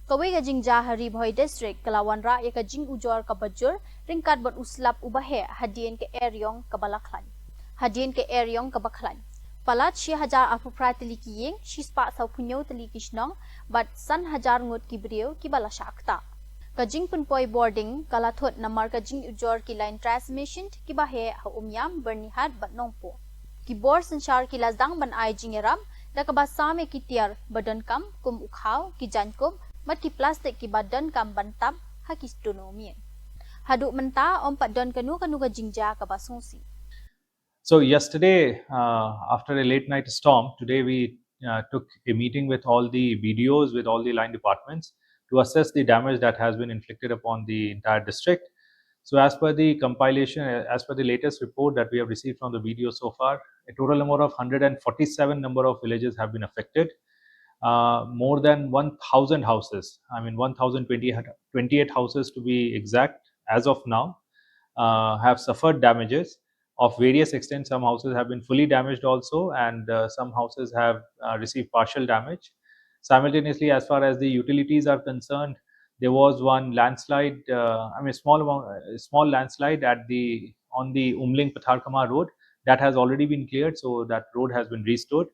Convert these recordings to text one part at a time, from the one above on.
Kawai ka jing jahari Bhoi district kalawan ra ya ka jing ujor ka bajur ringkat bot uslap ubahe hadien ke Eriong ka balaklan. Hadien ke Eriong ka baklan. Palat shi Hajar apu pratili kiyeng shi spa sau punyo tali kishnong bat san Hajar Ngut ki brio ki bala Ktah. Ka jing punpoi boarding kalathot namar ka jing ujor ki line transmission ki bahe ha umyam bernihat bat nongpo. Ki bor sanchar ki lazdang ban ai jingeram da ka basame ki tiar badan kam kum ukhaw ki jankum mat ki plastik ki badan kam bantam ha ki stonomien. Haduk menta ompat don kanu ka jingja ka basungsi. So yesterday, after a late night storm, today we took a meeting with all the BDOs, with all the line departments to assess the damage that has been inflicted upon the entire district. So as per the compilation, as per the latest report that we have received from the BDO so far, a total number of 147 number of villages have been affected. More than 1,000 houses, I mean 1,028 houses to be exact, as of now, have suffered damages of various extents. Some houses have been fully damaged also, and some houses have received partial damage. Simultaneously, as far as the utilities are concerned, there was one landslide, small landslide on the Umling Patharkama road that has already been cleared, so that road has been restored.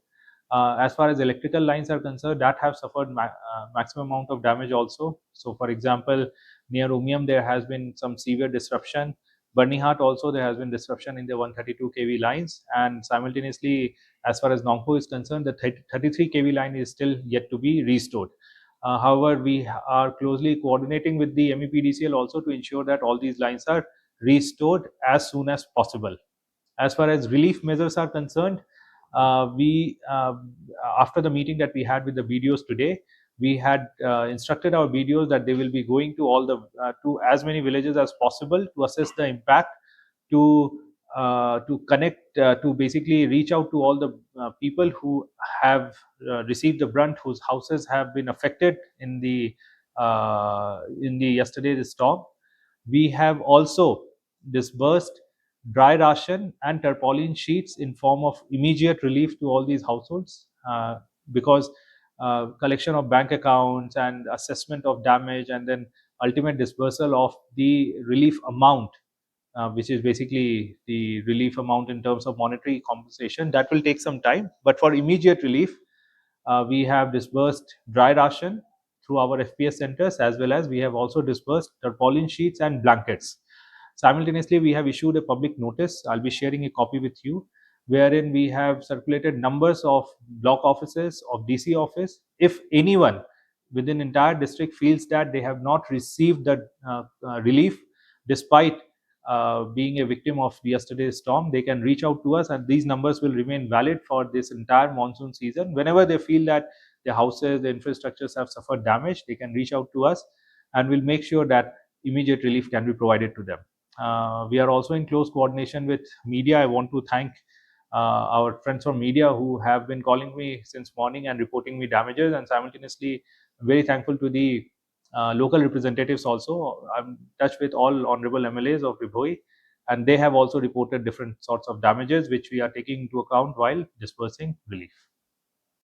As far as electrical lines are concerned, that have suffered maximum amount of damage also. So, for example, near Umiam there has been some severe disruption. Barnihat also there has been disruption in the 132 kV lines, and simultaneously, as far as Nongpo is concerned, the 33 kV line is still yet to be restored. However, we are closely coordinating with the MEPDCL also to ensure that all these lines are restored as soon as possible. As far as relief measures are concerned, we after the meeting that we had with the BDOs today, we had instructed our BDOs that they will be going to all the to as many villages as possible to assess the impact, to connect, to basically reach out to all the people who have received the brunt, whose houses have been affected in the yesterday's storm. We have also disbursed dry ration and tarpaulin sheets in form of immediate relief to all these households, because collection of bank accounts and assessment of damage and then ultimate disbursal of the relief amount, which is basically the relief amount in terms of monetary compensation, that will take some time. But for immediate relief, we have disbursed dry ration through our FPS centers, as well as we have also disbursed tarpaulin sheets and blankets. Simultaneously, we have issued a public notice. I'll be sharing a copy with you, wherein we have circulated numbers of block offices, of DC office. If anyone within entire district feels that they have not received the relief despite being a victim of yesterday's storm, they can reach out to us, and these numbers will remain valid for this entire monsoon season. Whenever they feel that their houses, their infrastructures have suffered damage, they can reach out to us, and we'll make sure that immediate relief can be provided to them. We are also in close coordination with media. I want to thank our friends from media who have been calling me since morning and reporting me damages, and simultaneously very thankful to the local representatives also. I'm in touch with all honorable MLAs of Bhoi, and they have also reported different sorts of damages, which we are taking into account while dispersing relief.